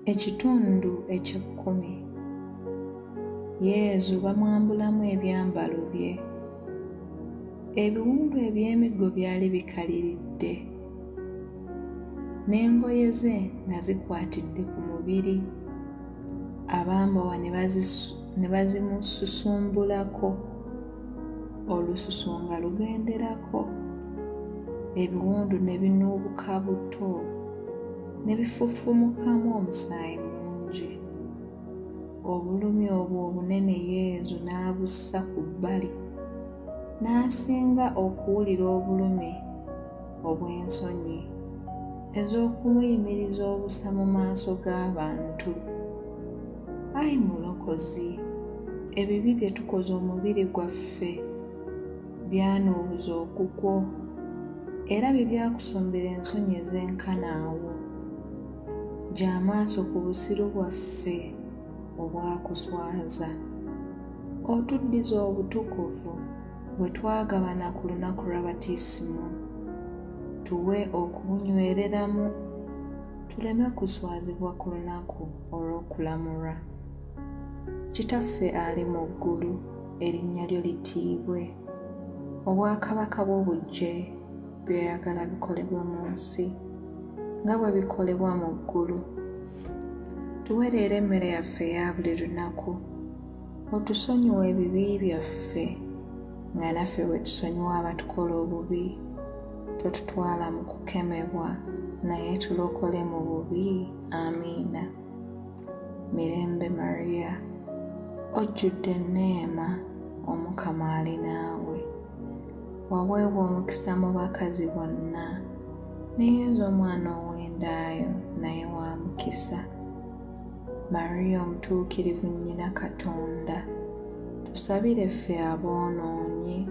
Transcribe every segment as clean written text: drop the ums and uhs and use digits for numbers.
Ekitundu eky'ekkumi. Yezu bamwambulamu ebyambalo bye. Ebiwundu eby'emiggo byali bikaliridde, n'engoye ze nga zikwatidde ku mubiri. Abambowa ne bazimususumbulako, olususu nga lugenderako. Ebiwundu ne binuubuka buto, ne bifufumukamu omusaayi mungi. Obulumi obwo obunene Yezu n'abussa ku bbali, n'asinga okuwulira obulumi obw'ensonyi ez'okumuyimiriza obusa mu maaso g'abantu. Ayi Mulokozi, ebibi bye tukoze omubiri gwaffe byanuubuza ogugwo, era bye byakusombera ensonyi ez'enkana awo. Gya amaaso ku busiru bwaffe obwakuswaza, otuddiza obutukuvu bwe twagabana ku lunaku lwa batiisimu. Tuwe okubunywereramu, tuleme kuswazibwa ku lunaku olw'okulamulwa. Kitaffe ali mu ggulu, erinnya lyo litiibwe. Obwakabaka bwo bujje, by'oyagala bikolebwa mu nsi nga bwe bikolebwa mu ggulu. Tuwe leero emmere yaffe eya buli lunaku. Otusonyiwe ebibi byaffe nga naffe bwe tusonyiwa abatukola obubi. Totutwala mu kukemebwa, naye tulokole mu bubi. Amiina. Mirembe Mariya, ojjudde enneema, Omukama ali naawe. Waweebwa omukisa mu bakazi bonna, ne Yezu omwana ow'endaayo naye wa mukisa. Mariya omutuukirivu nnyina Katonda, tusabire ffe aboonoonyi,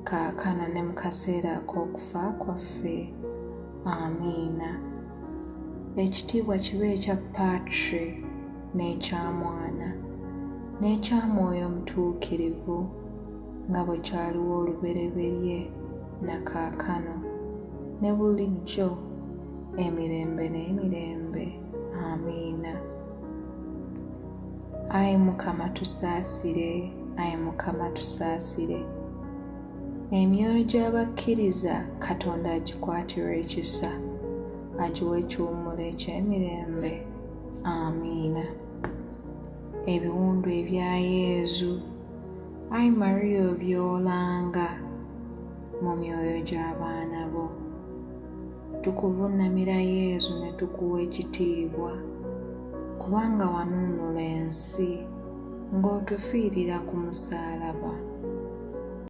kaakano ne mu kaseera ak'okufa kwaffe. Amiina. Ekitiibwa kibe ekya Patri, n'ekya Mwana, n'ekya Mwoyo Omutuukirivu, nga bwe kyaliwo olubereberye, na kaakano, ne bulijjo, emirembe n'emirembe. Amiina. Ayi Mukama tusaasire, Ayi Mukama tusaasire. Emyoyo gy'abakkiriza Katonda agikwatirwe ekisa, agiwa ekiwummulo eky'emirembe. Amiina. Ebiwundu ebya Yezu, Ayi Mariya obyolanga mu myoyo gy'abaana bo. Tukuvuunamira Yezu ne tukuwa ekitiibwa, kubanga wanunula ensi ng'otufiirira ku musaalaba.